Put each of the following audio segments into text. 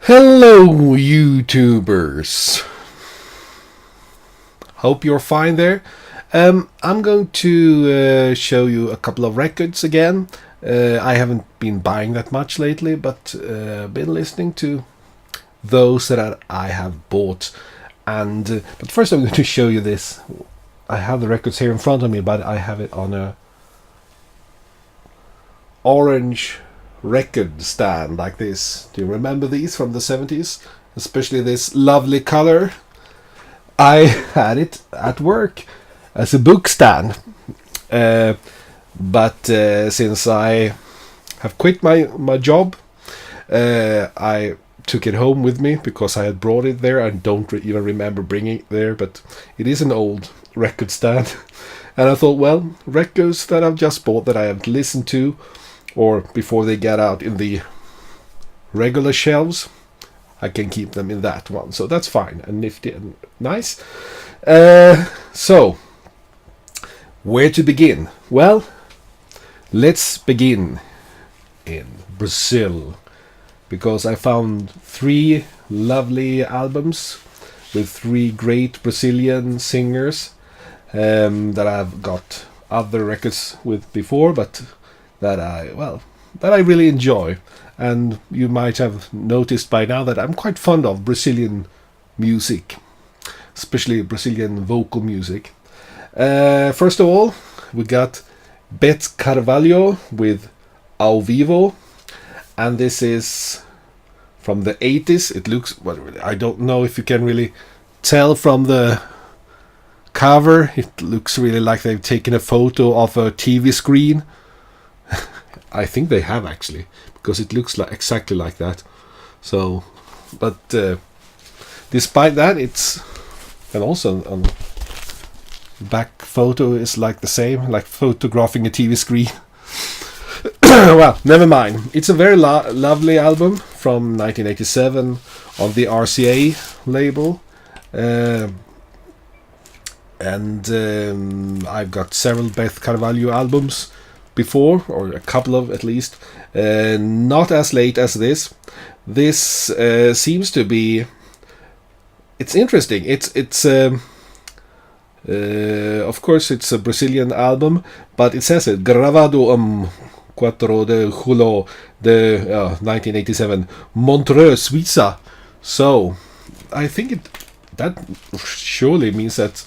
Hello, YouTubers. Hope you're fine there. I'm going to show you a couple of records again. I haven't been buying that much lately, but been listening to those that I have bought. And but first, I'm going to show you this. I have the records here in front of me, but I have it on a orange record stand like this. Do you remember these from the 70s? Especially this lovely color. I had it at work as a book stand. But since I have quit my job, I took it home with me because I had brought it there. I don't even remember bringing it there, but it is an old record stand. And I thought, well, records that I've just bought that I have listened to, or before they get out in the regular shelves, I can keep them in that one. So that's fine and nifty and nice. So, where to begin? Well, let's begin in Brazil, because I found 3 lovely albums with 3 great Brazilian singers that I've got other records with before, but that I really enjoy. And you might have noticed by now that I'm quite fond of Brazilian music, especially Brazilian vocal music. First of all, we got Beth Carvalho with Ao Vivo, and this is from the 80s. It looks, well, I don't know if you can really tell from the cover. It looks really like they've taken a photo of a TV screen. I think they have, actually, because it looks like exactly like that. So, but despite that, it's, and also on the back photo is like the same, like photographing a TV screen. Well, never mind. It's a very lovely album from 1987 on the RCA label. And I've got several Beth Carvalho albums before, or a couple of at least. Not as late as this. This seems to be. It's interesting. It's of course it's a Brazilian album, but it says it gravado 4 de julio de 1987, Montreux, Suiza. So I think that surely means that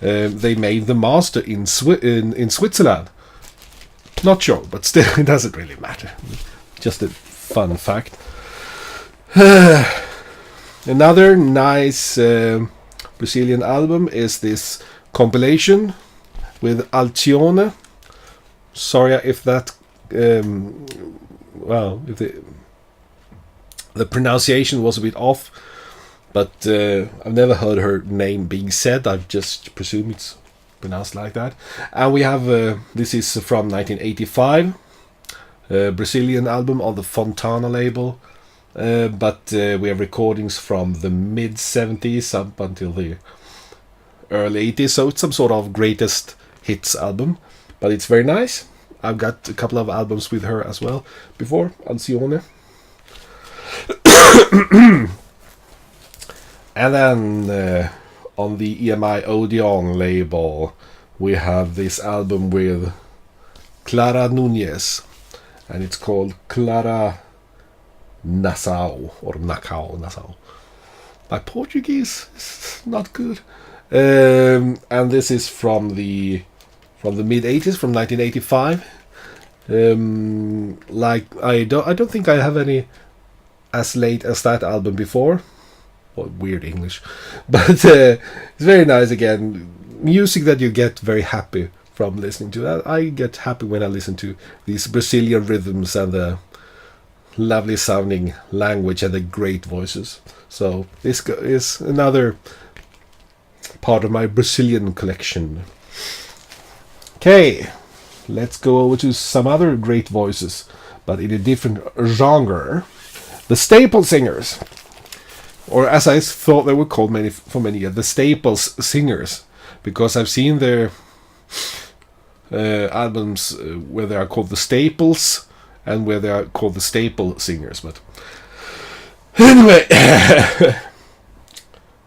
they made the master in Switzerland. Not sure, but still, it doesn't really matter. Just a fun fact. Another nice Brazilian album is this compilation with Alcione. Sorry if that, if the pronunciation was a bit off, but I've never heard her name being said. I've just presumed it's pronounced like that. And we have this is from 1985, Brazilian album on the Fontana label, but we have recordings from the mid 70s up until the early 80s, so it's some sort of greatest hits album, but it's very nice. I've got a couple of albums with her as well before, Alcione. And then on the EMI Odeon label, we have this album with Clara Nunes, and it's called Clara Nassau, or Nassau. My Portuguese is not good. And this is from the mid 80s, from 1985. I don't think I have any as late as that album before. Well, weird English, but it's very nice. Again, music that you get very happy from listening to. That I get happy when I listen to these Brazilian rhythms and the lovely sounding language and the great voices. So this is another part of my Brazilian collection. Okay, let's go over to some other great voices, but in a different genre. The Staple Singers, or as I thought they were called for many years, the Staples Singers, because I've seen their albums where they are called the Staples and where they are called the Staple Singers. But Anyway,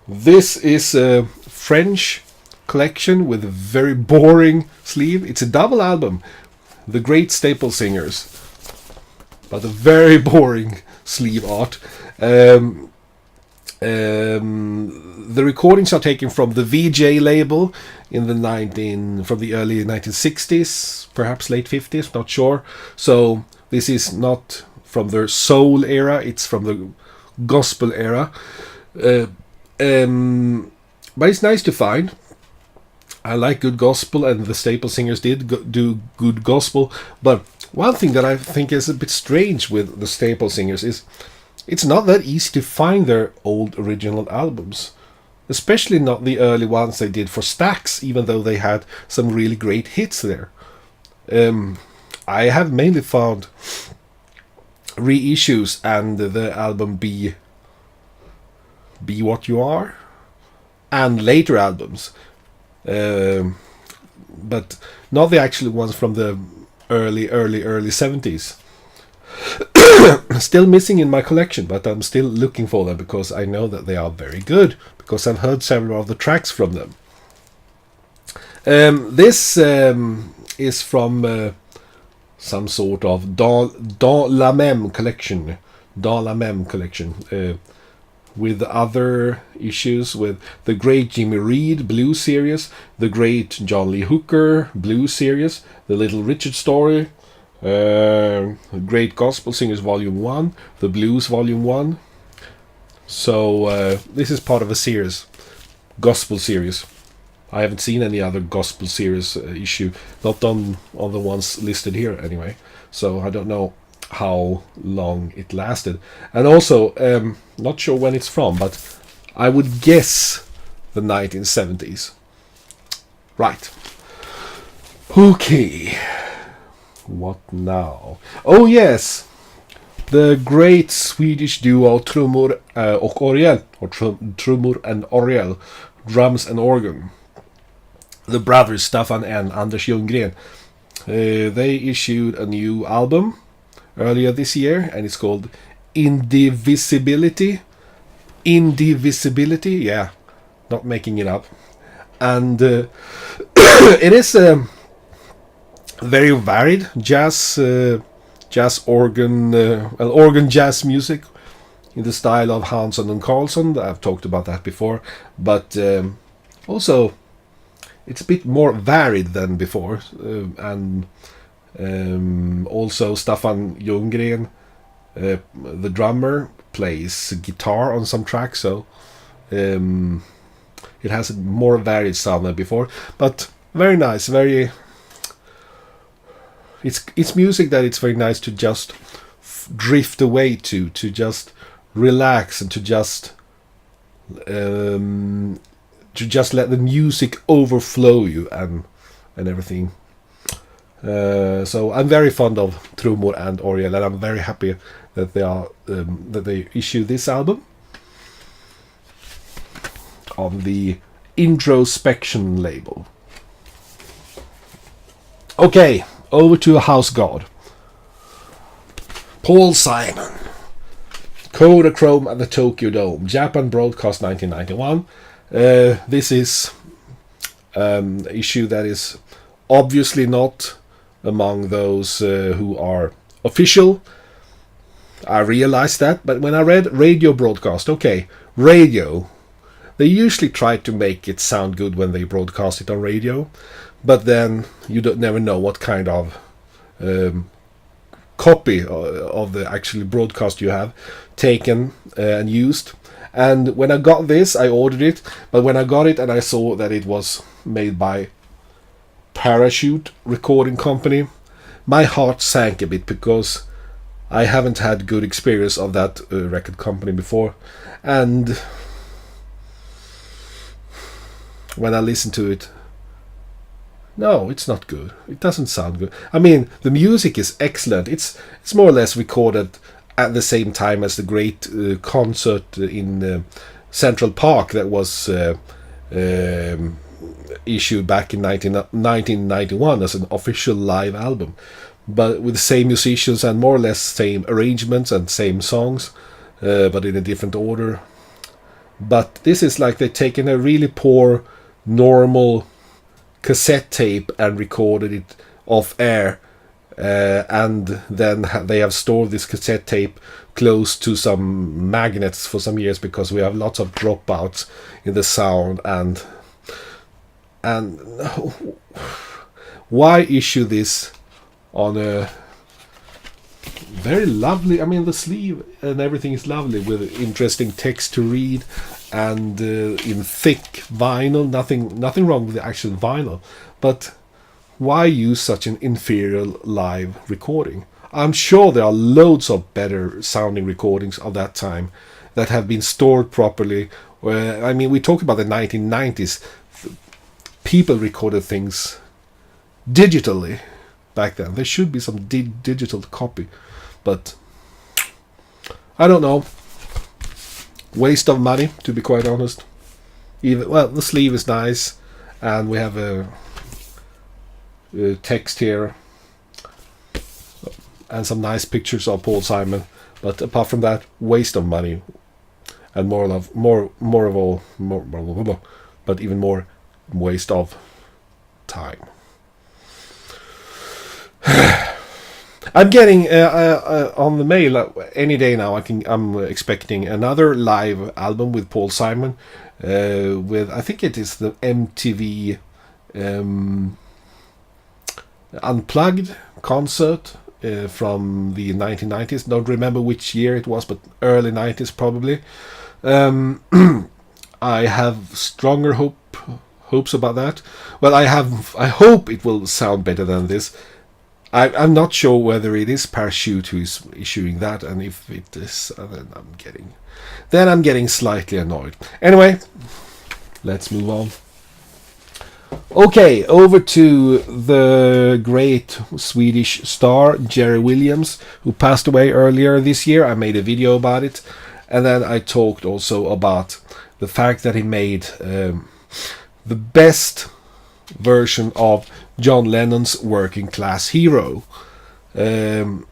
this is a French collection with a very boring sleeve. It's a double album, The Great Staple Singers, but a very boring sleeve art. The recordings are taken from the VJ label in from the early 1960s, perhaps late 50s, not sure. So this is not from their soul era; it's from the gospel era. But it's nice to find. I like good gospel, and the Staple Singers did do good gospel. But one thing that I think is a bit strange with the Staple Singers is it's not that easy to find their old original albums. Especially not the early ones they did for Stax, even though they had some really great hits there. I have mainly found reissues and the album Be What You Are, and later albums. But not the actual ones from the early 70s. Still missing in my collection, but I'm still looking for them because I know that they are very good, because I've heard several of the tracks from them. This is from some sort of Dans la Même collection. Dans la Même collection. With other issues, with the great Jimmy Reed blues series, the great John Lee Hooker blues series, the Little Richard story, Great Gospel Singers Volume 1, the Blues Volume 1. So this is part of a series, gospel series. I haven't seen any other gospel series issue, not on the ones listed here anyway. So I don't know how long it lasted. And also, not sure when it's from, but I would guess the 1970s. Right. Okay. What now? Oh yes! The great Swedish duo Trummor och Orgel, or Trummor and Orgel, drums and organ. The brothers Staffan and Anders Ljunggren. They issued a new album earlier this year, and it's called Indivisibility. Indivisibility, yeah, not making it up. And it is very varied jazz organ, organ jazz music in the style of Hansson and Karlsson. I've talked about that before, but also it's a bit more varied than before, and also Staffan Ljunggren, the drummer, plays guitar on some tracks, so it has a more varied sound than before, but very nice, very. It's music that it's very nice to just drift away to just relax, and to just let the music overflow you and everything. So I'm very fond of Trummor and Orgel, and I'm very happy that they issue this album on the Introspection label. Okay, over to a house god. Paul Simon. Kodachrome at the Tokyo Dome, Japan Broadcast 1991. This is an issue that is obviously not among those who are official. I realized that, but when I read radio broadcast, okay, radio, they usually try to make it sound good when they broadcast it on radio, but then you never know what kind of copy of the actual broadcast you have taken and used. And when I got this, I ordered it, but when I got it and I saw that it was made by Parachute Recording Company, my heart sank a bit, because I haven't had good experience of that record company before, and when I listen to it, no, it's not good. It doesn't sound good. I mean, the music is excellent. It's more or less recorded at the same time as the great concert in Central Park that was issued back in 1991 as an official live album, but with the same musicians and more or less same arrangements and same songs. but in a different order. But this is like they've taken a really poor normal cassette tape and recorded it off air, and then they have stored this cassette tape close to some magnets for some years, because we have lots of dropouts in the sound. And why issue this on a very lovely, I mean, the sleeve and everything is lovely with interesting text to read, and in thick vinyl. Nothing wrong with the actual vinyl, but why use such an inferior live recording? I'm sure there are loads of better sounding recordings of that time that have been stored properly. I mean, we talk about the 1990s. People recorded things digitally back then. There should be some digital copy, but I don't know. Waste of money, to be quite honest. The sleeve is nice, and we have a text here and some nice pictures of Paul Simon. But apart from that, waste of money, and but even more waste of time. I'm getting on the mail any day now. I'm expecting another live album with Paul Simon, with, I think it is the MTV Unplugged concert from the 1990s. Don't remember which year it was, but early 90s probably. I have stronger hopes about that. Well, I hope it will sound better than this. I'm not sure whether it is Parachute who is issuing that, and if it is, then I'm getting slightly annoyed. Anyway, let's move on. Okay, over to the great Swedish star Jerry Williams, who passed away earlier this year. I made a video about it, and then I talked also about the fact that he made the best version of John Lennon's Working Class Hero, much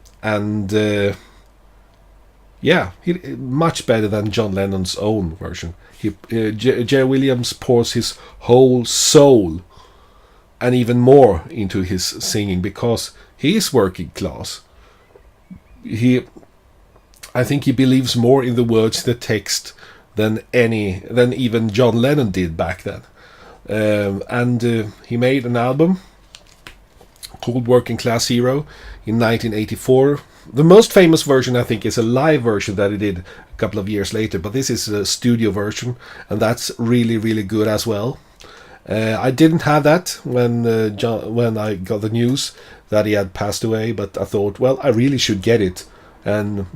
better than John Lennon's own version. Jerry Williams pours his whole soul and even more into his singing, because he is working class. I think he believes more in the words, the text, than even John Lennon did back then. He made an album called Working Class Hero in 1984. The most famous version, I think, is a live version that he did a couple of years later, but this is a studio version, and that's really, really good as well. I didn't have that when I got the news that he had passed away, but I thought, well, I really should get it, and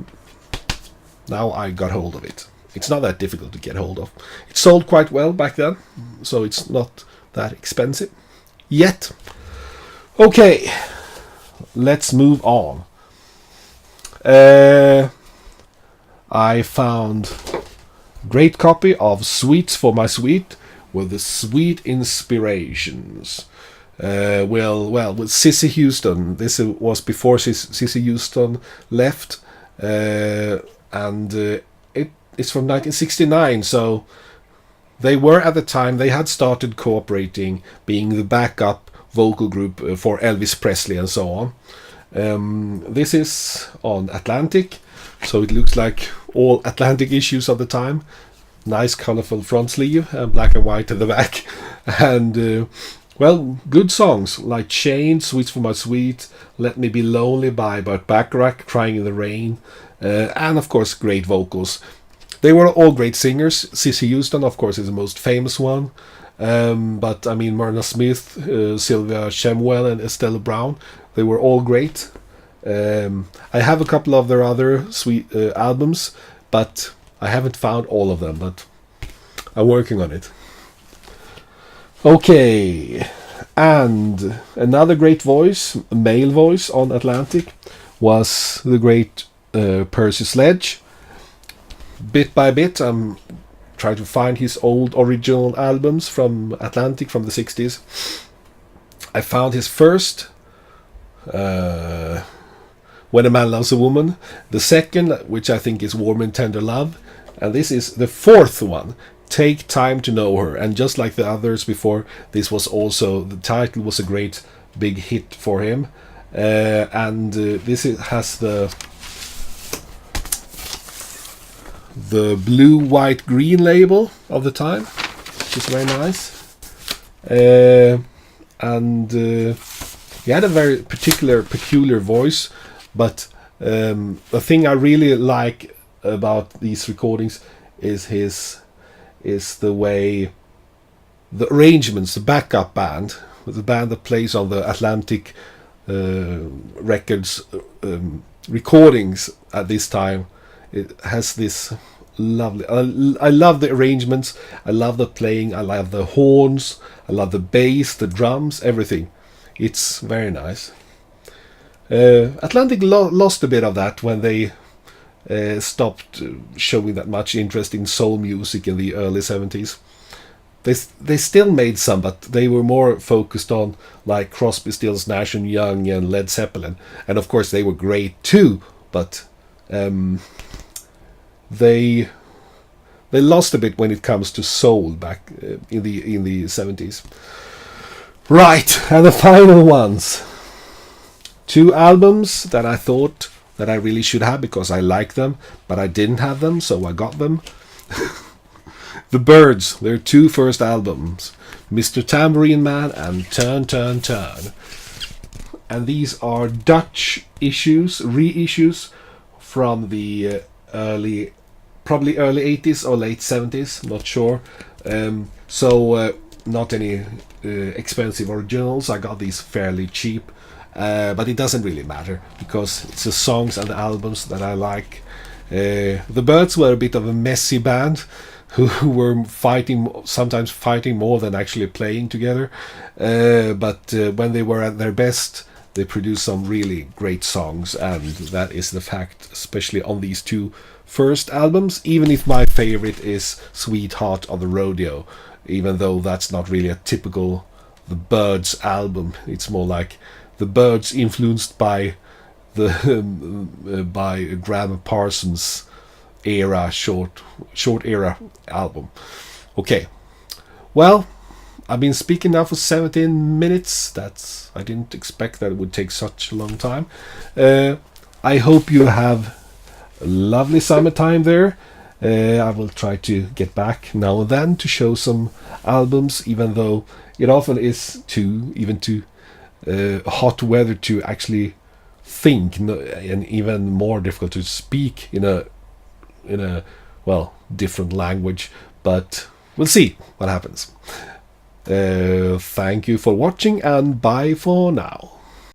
now I got hold of it. It's not that difficult to get hold of. It sold quite well back then, so it's not that expensive yet. Okay, let's move on. I found a great copy of Sweets for My Sweet with the Sweet Inspirations. With Cissy Houston. This was before Cissy Houston left, and it's from 1969, so they were at the time, they had started cooperating, being the backup vocal group for Elvis Presley and so on. This is on Atlantic, so it looks like all Atlantic issues of the time. Nice colorful front sleeve and black and white at the back. And good songs like Chain, Sweets for My Sweet, Let Me Be Lonely by Burt Bacharach, Crying in the Rain, and of course great vocals. They were all great singers. Cissy Houston, of course, is the most famous one. But I mean, Myrna Smith, Sylvia Shemwell, and Estelle Brown, they were all great. I have a couple of their other sweet albums, but I haven't found all of them, but I'm working on it. Okay, and another great voice, male voice on Atlantic, was the great Percy Sledge. Bit by bit, I'm trying to find his old original albums from Atlantic from the 60s. I found his first When a Man Loves a Woman. The second, which I think is Warm and Tender Love. And this is the fourth one, Take Time to Know Her. And just like the others before, this was also, the title was a great big hit for him. This has the blue, white, green label of the time, which is very nice. He had a very peculiar voice, but the thing I really like about these recordings is the way the arrangements, the backup band, the band that plays on the Atlantic Records recordings at this time. It has this lovely. I love the arrangements. I love the playing. I love the horns. I love the bass, the drums, everything. It's very nice. Atlantic lost a bit of that when they stopped showing that much interest in soul music in the early 70s. They still made some, but they were more focused on like Crosby, Stills, Nash and Young and Led Zeppelin, and of course they were great too. But they lost a bit when it comes to soul back in the 70s. Right, and the final ones. 2 albums that I thought that I really should have because I like them, but I didn't have them, so I got them. The Byrds, their 2 first albums, Mr. Tambourine Man and Turn, Turn, Turn. And these are Dutch reissues from the probably early 80s or late 70s, not sure. Not any expensive originals. I got these fairly cheap, but it doesn't really matter because it's the songs and the albums that I like. The Byrds were a bit of a messy band who were sometimes fighting more than actually playing together. But when they were at their best, they produced some really great songs, and that is the fact, especially on these 2 first albums, even if my favorite is Sweetheart of the Rodeo, even though that's not really a typical The Byrds album. It's more like The Byrds influenced by by Graham Parsons era, short era album. Okay, well, I've been speaking now for 17 minutes. I didn't expect that it would take such a long time. I hope you have a lovely summertime there. I will try to get back now and then to show some albums, even though it often is too hot weather to actually think, and even more difficult to speak in a different language. But we'll see what happens. Thank you for watching, and bye for now.